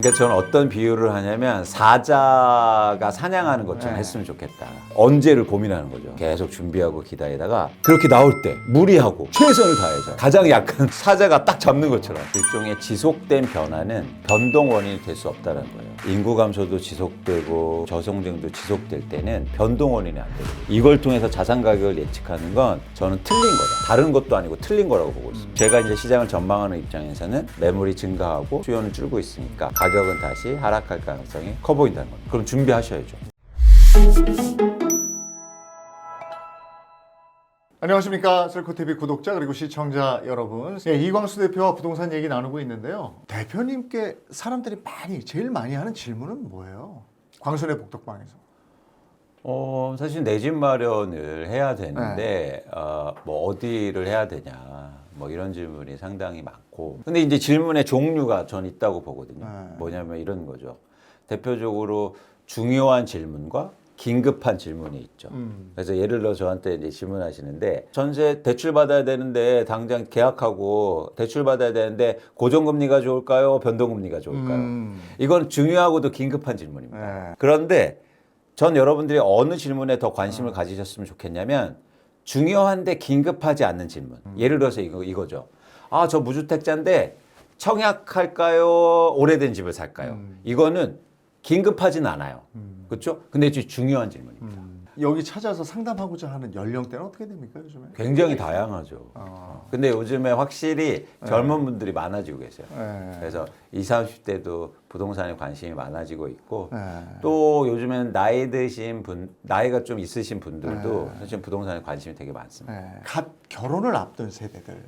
그러니까 저는 어떤 비유를 하냐면 사자가 사냥하는 것처럼 했으면 좋겠다. 언제를 고민하는 거죠. 계속 준비하고 기다리다가 그렇게 나올 때 무리하고 최선을 다해서 가장 약한 사자가 딱 잡는 것처럼 일종의 지속된 변화는 변동 원인이 될 수 없다는 거예요. 인구 감소도 지속되고 저성장도 지속될 때는 변동 원인이 안 되거든요. 이걸 통해서 자산 가격을 예측하는 건 저는 틀린 거다. 다른 것도 아니고 틀린 거라고 보고 있습니다. 제가 이제 시장을 전망하는 입장에서는 매물이 증가하고 수요는 줄고 있으니까 가격은 다시 하락할 가능성이 커 보인다는 겁니다. 그럼 준비하셔야죠. 안녕하십니까. 셀코TV 구독자 그리고 시청자 여러분. 이광수 대표와 부동산 얘기 나누고 있는데요. 대표님께 사람들이 제일 많이 하는 질문은 뭐예요? 광순의 복덕방에서. 사실 내 집 마련을 해야 되는데 뭐 어디를 해야 되냐 뭐 이런 질문이 상당히 많고, 근데 이제 질문의 종류가 전 있다고 보거든요. 뭐냐면 이런 거죠. 대표적으로 중요한 질문과 긴급한 질문이 있죠. 그래서 예를 들어 저한테 이제 질문하시는데, 전세 대출 받아야 되는데 당장 계약하고 대출 받아야 되는데 고정금리가 좋을까요? 변동금리가 좋을까요? 이건 중요하고도 긴급한 질문입니다. 그런데 전 여러분들이 어느 질문에 더 관심을 가지셨으면 좋겠냐면, 중요한데 긴급하지 않는 질문. 예를 들어서 이거죠. 저 무주택자인데 청약할까요? 오래된 집을 살까요? 이거는 긴급하진 않아요. 그렇죠? 근데 이제 중요한 질문입니다. 여기 찾아서 상담하고자 하는 연령대는 어떻게 됩니까, 요즘에? 굉장히 다양하죠. 근데 요즘에 확실히 젊은 분들이 많아지고 계세요. 그래서 20, 30대도 부동산에 관심이 많아지고 있고, 또 요즘엔 나이 드신 분, 나이가 좀 있으신 분들도 사실 부동산에 관심이 되게 많습니다. 갓 결혼을 앞둔 세대들.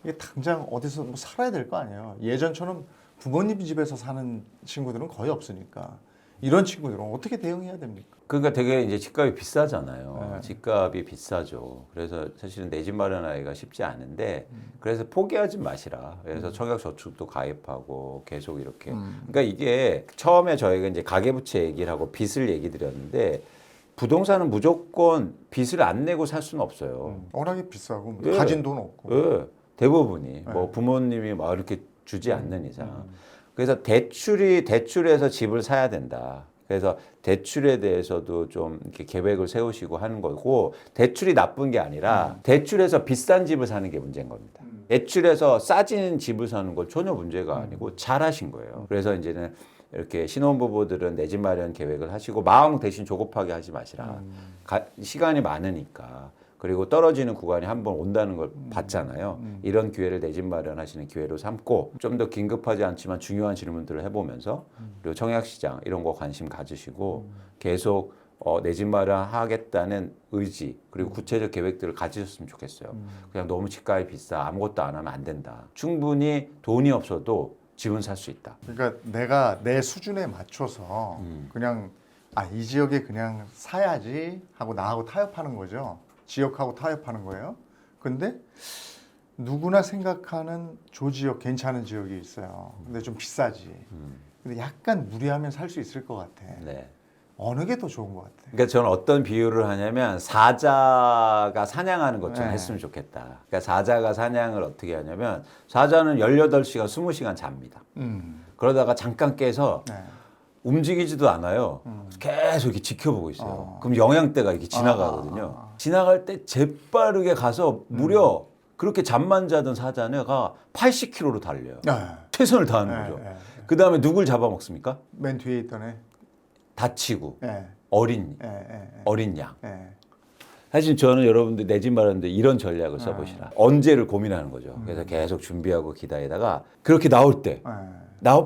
이게 당장 어디서 뭐 살아야 될 거 아니에요. 예전처럼 부모님 집에서 사는 친구들은 거의 없으니까. 이런 친구들은 어떻게 대응해야 됩니까? 그러니까 되게 이제 집값이 비싸잖아요. 집값이 비싸죠. 그래서 사실은 내 집 마련하기가 쉽지 않은데, 그래서 포기하지 마시라. 그래서 청약저축도 가입하고 계속 이렇게. 그러니까 이게 처음에 저희가 이제 가계부채 얘기를 하고 빚을 얘기 드렸는데, 부동산은 무조건 빚을 안 내고 살 수는 없어요. 워낙에 비싸고 가진 돈 없고. 대부분이 뭐 부모님이 막 이렇게 주지 않는 이상. 그래서 대출해서 집을 사야 된다. 그래서 대출에 대해서도 좀 이렇게 계획을 세우시고 하는 거고, 대출이 나쁜 게 아니라 대출해서 비싼 집을 사는 게 문제인 겁니다. 대출해서 싸진 집을 사는 건 전혀 문제가 아니고 잘하신 거예요. 그래서 이제는 이렇게 신혼부부들은 내 집 마련 계획을 하시고 마음 대신 조급하게 하지 마시라. 시간이 많으니까. 그리고 떨어지는 구간이 한번 온다는 걸 봤잖아요. 이런 기회를 내 집 마련하시는 기회로 삼고, 좀 더 긴급하지 않지만 중요한 질문들을 해보면서, 그리고 청약시장 이런 거 관심 가지시고 계속 내 집 마련하겠다는 의지, 그리고 구체적 계획들을 가지셨으면 좋겠어요. 그냥 너무 집값이 비싸 아무것도 안 하면 안 된다. 충분히 돈이 없어도 집은 살 수 있다. 그러니까 내가 내 수준에 맞춰서 그냥 이 지역에 그냥 사야지 하고 나하고 타협하는 거죠. 지역하고 타협하는 거예요. 근데 누구나 생각하는 조지역 괜찮은 지역이 있어요. 근데 좀 비싸지. 근데 약간 무리하면 살 수 있을 것 같아. 네. 어느 게 더 좋은 것 같아? 그러니까 저는 어떤 비유를 하냐면, 사자가 사냥하는 것처럼 했으면 좋겠다. 그러니까 사자가 사냥을 어떻게 하냐면, 사자는 18시간, 20시간 잡니다. 그러다가 잠깐 깨서 움직이지도 않아요. 계속 이렇게 지켜보고 있어요. 그럼 영양대가 이렇게 지나가거든요. 지나갈 때 재빠르게 가서 무려 그렇게 잠만 자던 사자가 80km로 달려요. 최선을 다하는 거죠. 그 다음에 누굴 잡아먹습니까? 맨 뒤에 있던 애. 다치고 어린 양. 예. 사실 저는 여러분들 내 집 마련인데 이런 전략을 써보시라. 언제를 고민하는 거죠. 그래서 계속 준비하고 기다리다가 그렇게 나올 때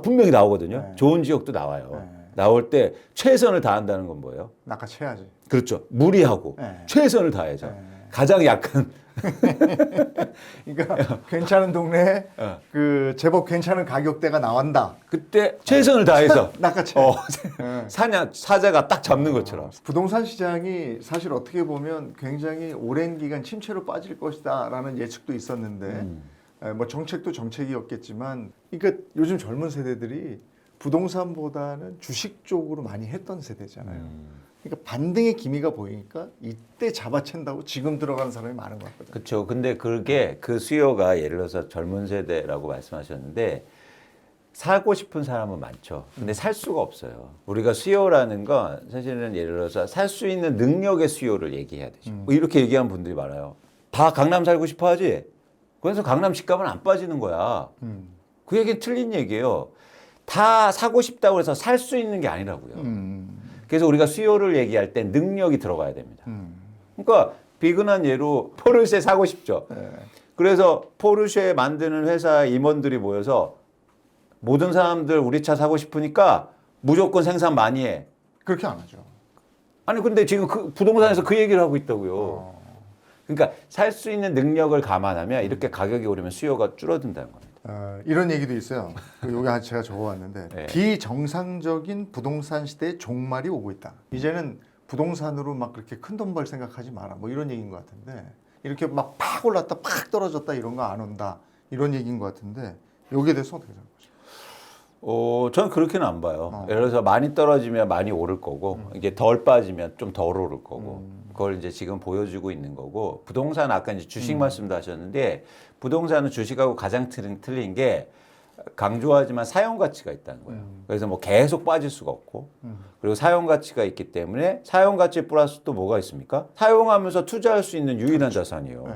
분명히 나오거든요. 좋은 지역도 나와요. 나올 때 최선을 다한다는 건 뭐예요? 낚아채야지. 그렇죠. 무리하고 최선을 다해서 가장 약한. 그러니까 괜찮은 동네에 제법 괜찮은 가격대가 나온다. 그때 최선을 다해서 낚아채. 사자가 딱 잡는 것처럼. 부동산 시장이 사실 어떻게 보면 굉장히 오랜 기간 침체로 빠질 것이다라는 예측도 있었는데, 뭐 정책도 정책이었겠지만, 그러니까 요즘 젊은 세대들이 부동산보다는 주식 쪽으로 많이 했던 세대잖아요. 그러니까 반등의 기미가 보이니까 이때 잡아챈다고 지금 들어가는 사람이 많은 것 같거든요. 그렇죠. 근데 그게 그 수요가 예를 들어서 젊은 세대라고 말씀하셨는데, 사고 싶은 사람은 많죠. 근데 살 수가 없어요. 우리가 수요라는 건 사실은 예를 들어서 살 수 있는 능력의 수요를 얘기해야 되죠. 뭐 이렇게 얘기하는 분들이 많아요. 다 강남 살고 싶어 하지? 그래서 강남 집값은 안 빠지는 거야. 그 얘기는 틀린 얘기예요. 다 사고 싶다고 해서 살 수 있는 게 아니라고요. 그래서 우리가 수요를 얘기할 때 능력이 들어가야 됩니다. 그러니까 비근한 예로 포르쉐 사고 싶죠. 네. 그래서 포르쉐 만드는 회사 임원들이 모여서 모든 사람들 우리 차 사고 싶으니까 무조건 생산 많이 해. 그렇게 안 하죠. 아니 근데 지금 그 부동산에서 그 얘기를 하고 있다고요. 그러니까 살 수 있는 능력을 감안하면 이렇게 가격이 오르면 수요가 줄어든다는 겁니다. 이런 얘기도 있어요. 요게 제가 적어왔는데 네. 비정상적인 부동산 시대의 종말이 오고 있다. 이제는 부동산으로 막 그렇게 큰 돈 벌 생각하지 마라. 뭐 이런 얘기인 것 같은데 이렇게 막 팍 올랐다 팍 떨어졌다 이런 거 안 온다. 이런 얘기인 것 같은데 여기에 대해서 어떻게 생각하세요? 저는 그렇게는 안 봐요. 예를 들어서 많이 떨어지면 많이 오를 거고 이게 덜 빠지면 좀 덜 오를 거고 그걸 이제 지금 보여주고 있는 거고 부동산 아까 이제 주식 말씀도 하셨는데 부동산은 주식하고 가장 틀린 게 강조하지만 사용 가치가 있다는 거예요. 그래서 뭐 계속 빠질 수가 없고 그리고 사용 가치가 있기 때문에 사용 가치 플러스 또 뭐가 있습니까? 사용하면서 투자할 수 있는 유일한 자산이에요. 네.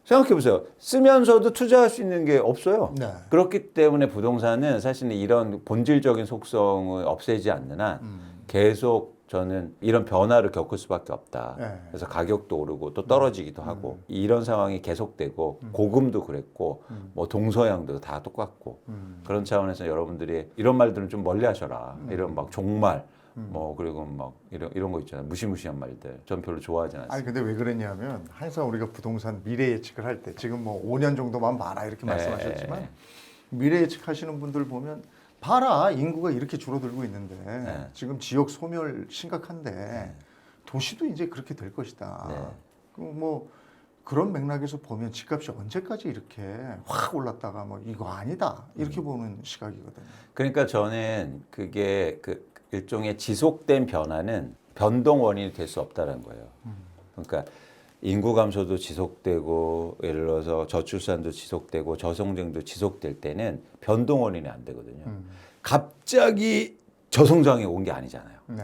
생각해 보세요. 쓰면서도 투자할 수 있는 게 없어요. 네. 그렇기 때문에 부동산은 사실은 이런 본질적인 속성을 없애지 않는 한 계속 저는 이런 변화를 겪을 수밖에 없다. 네. 그래서 가격도 오르고 또 떨어지기도 하고 이런 상황이 계속되고 고금도 그랬고 뭐 동서양도 다 똑같고 그런 차원에서 여러분들이 이런 말들은 좀 멀리 하셔라. 이런 막 종말 뭐 그리고 막 이런 거 있잖아요. 무시무시한 말들. 전 별로 좋아하지 않습니다. 아니 근데 왜 그랬냐면 항상 우리가 부동산 미래 예측을 할 때 지금 뭐 5년 정도만 봐라 이렇게 말씀하셨지만 미래 예측하시는 분들 보면 봐라 인구가 이렇게 줄어들고 있는데 지금 지역 소멸 심각한데 도시도 이제 그렇게 될 것이다. 그럼 뭐 그런 맥락에서 보면 집값이 언제까지 이렇게 확 올랐다가 뭐 이거 아니다 이렇게 보는 시각이거든요. 그러니까 저는 그게 그 일종의 지속된 변화는 변동 원인이 될 수 없다는 거예요. 그러니까 인구 감소도 지속되고 예를 들어서 저출산도 지속되고 저성장도 지속될 때는 변동 원인이 안 되거든요. 갑자기 저성장이 온 게 아니잖아요. 네.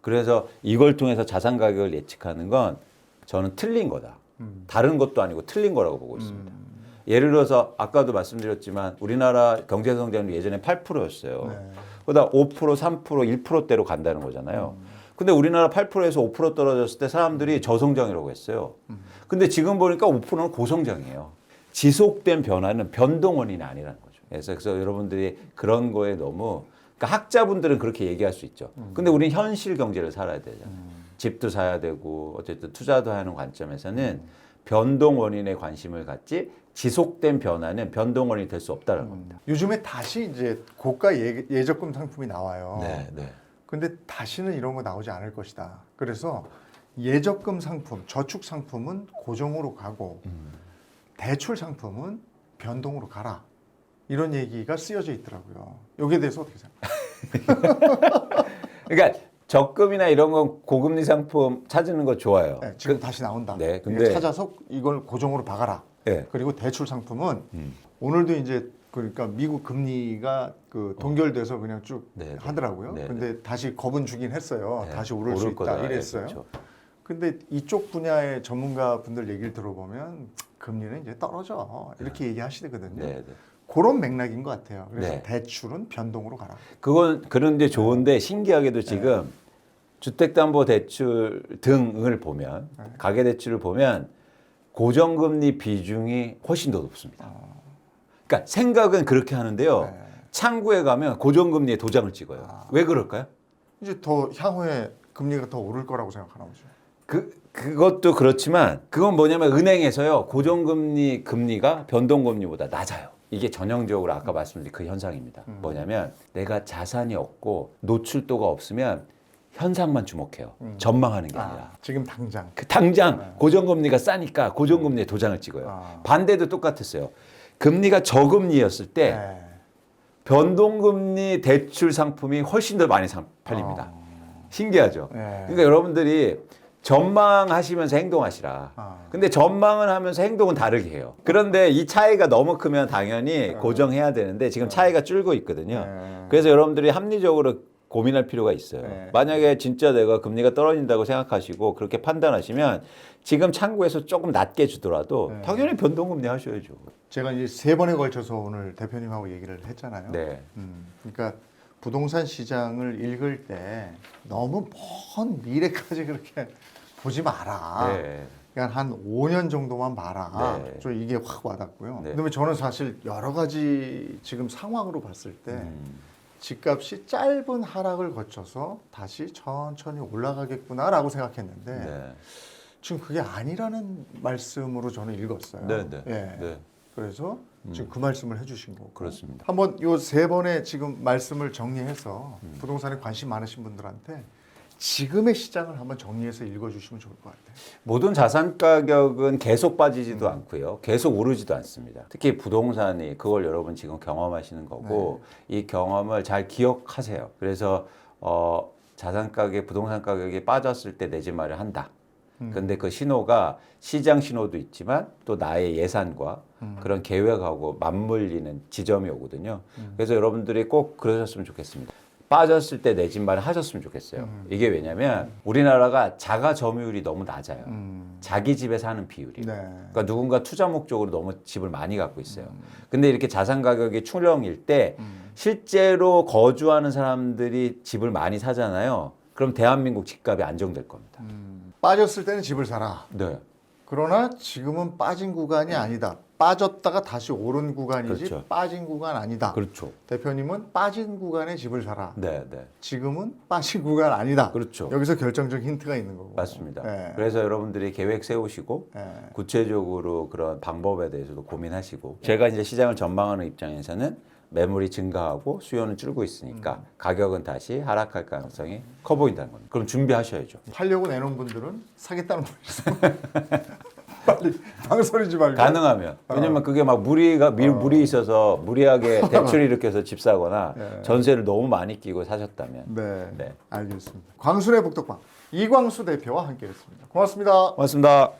그래서 이걸 통해서 자산 가격을 예측하는 건 저는 틀린 거다. 다른 것도 아니고 틀린 거라고 보고 있습니다. 예를 들어서 아까도 말씀드렸지만 우리나라 경제 성장률이 예전에 8%였어요. 네. 그러다 5%, 3%, 1%대로 간다는 거잖아요. 근데 우리나라 8%에서 5% 떨어졌을 때 사람들이 저성장이라고 했어요. 근데 지금 보니까 5%는 고성장이에요. 지속된 변화는 변동 원인이 아니라는 거죠. 그래서 여러분들이 그런 거에 너무 그러니까 학자분들은 그렇게 얘기할 수 있죠. 근데 우리는 현실 경제를 살아야 되잖아요. 집도 사야 되고 어쨌든 투자도 하는 관점에서는 변동 원인에 관심을 갖지 지속된 변화는 변동 원인이 될 수 없다는 겁니다. 요즘에 다시 이제 고가 예적금 상품이 나와요. 네. 근데 다시는 이런 거 나오지 않을 것이다. 그래서 예적금 상품, 저축 상품은 고정으로 가고 대출 상품은 변동으로 가라. 이런 얘기가 쓰여져 있더라고요. 여기에 대해서 어떻게 생각하세요? 그러니까 적금이나 이런 건 고금리 상품 찾는 거 좋아요. 네, 지금 다시 나온다. 네, 근데 근데 찾아서 이걸 고정으로 박아라. 네. 그리고 대출 상품은 오늘도 이제 그러니까 미국 금리가 그 동결돼서 그냥 쭉 네, 네. 하더라고요. 네, 근데 다시 겁은 주긴 했어요. 네, 다시 오를 수 오를 있다 거다. 이랬어요. 그렇죠. 근데 이쪽 분야의 전문가 분들 얘기를 들어보면 금리는 이제 떨어져 이렇게 얘기하시거든요. 네. 그런 맥락인 것 같아요. 그래서 네. 대출은 변동으로 가라. 그건 그런데 좋은데 신기하게도 지금 주택담보대출 등을 보면 가계대출을 보면 고정금리 비중이 훨씬 더 높습니다. 그러니까 생각은 그렇게 하는데요. 네. 창구에 가면 고정금리에 도장을 찍어요. 왜 그럴까요? 이제 더 향후에 금리가 더 오를 거라고 생각하나 보죠. 그것도 그렇지만 그건 뭐냐면 은행에서요. 고정금리 금리가 변동금리보다 낮아요. 이게 전형적으로 아까 말씀드린 그 현상입니다. 뭐냐면 내가 자산이 없고 노출도가 없으면 현상만 주목해요. 전망하는 게 아니라. 지금 당장. 당장 고정금리가 싸니까 고정금리에 도장을 찍어요. 반대도 똑같았어요. 금리가 저금리였을 때 네. 변동금리 대출 상품이 훨씬 더 많이 팔립니다. 신기하죠? 네. 그러니까 여러분들이 전망하시면서 행동하시라. 아. 근데 전망은 하면서 행동은 다르게 해요. 그런데 이 차이가 너무 크면 당연히 고정해야 되는데 지금 차이가 줄고 있거든요. 네. 그래서 여러분들이 합리적으로 고민할 필요가 있어요. 네. 만약에 진짜 내가 금리가 떨어진다고 생각하시고 그렇게 판단하시면 지금 창구에서 조금 낮게 주더라도 네. 당연히 변동금리 하셔야죠. 제가 이제 3번에 걸쳐서 오늘 대표님하고 얘기를 했잖아요. 네. 그러니까 부동산 시장을 읽을 때 너무 먼 미래까지 그렇게 보지 마라. 네. 그냥 한 5년 정도만 봐라. 네. 좀 이게 확 와닿고요. 네. 그다음에 저는 사실 여러 가지 지금 상황으로 봤을 때 집값이 짧은 하락을 거쳐서 다시 천천히 올라가겠구나라고 생각했는데 네. 지금 그게 아니라는 말씀으로 저는 읽었어요. 네. 네. 예. 네. 그래서 지금 그 말씀을 해주신 거고. 그렇습니다. 한번 요 3번의 지금 말씀을 정리해서 부동산에 관심 많으신 분들한테 지금의 시장을 한번 정리해서 읽어주시면 좋을 것 같아요. 모든 자산 가격은 계속 빠지지도 않고요. 계속 오르지도 않습니다. 특히 부동산이 그걸 여러분 지금 경험하시는 거고 이 경험을 잘 기억하세요. 그래서 자산 가격, 부동산 가격이 빠졌을 때 내 집 마련한다. 근데 그 신호가 시장 신호도 있지만 또 나의 예산과 그런 계획하고 맞물리는 지점이 오거든요. 그래서 여러분들이 꼭 그러셨으면 좋겠습니다. 빠졌을 때 내 집 마련 하셨으면 좋겠어요. 이게 왜냐면 우리나라가 자가 점유율이 너무 낮아요. 자기 집에 사는 비율이. 네. 그러니까 누군가 투자 목적으로 너무 집을 많이 갖고 있어요. 근데 이렇게 자산 가격이 출렁일 때 실제로 거주하는 사람들이 집을 많이 사잖아요. 그럼 대한민국 집값이 안정될 겁니다. 빠졌을 때는 집을 사라. 네. 그러나 지금은 빠진 구간이 아니다. 빠졌다가 다시 오른 구간이지 그렇죠. 빠진 구간 아니다. 그렇죠. 대표님은 빠진 구간에 집을 사라. 네, 네. 지금은 빠진 구간 아니다. 그렇죠. 여기서 결정적 힌트가 있는 거고. 맞습니다. 네. 그래서 여러분들이 계획 세우시고 네. 구체적으로 그런 방법에 대해서도 고민하시고 제가 이제 시장을 전망하는 입장에서는 매물이 증가하고 수요는 줄고 있으니까 가격은 다시 하락할 가능성이 커 보인다는 겁니다. 그럼 준비하셔야죠. 팔려고 내놓은 분들은 사겠다는 분이세요. 빨리 망설이지 말고. 가능하면. 왜냐면 그게 막 물이 있어서 무리하게 대출 일으켜서 집 사거나 네. 전세를 너무 많이 끼고 사셨다면. 네. 네. 알겠습니다. 광순의 북덕방 이광수 대표와 함께했습니다. 고맙습니다. 고맙습니다.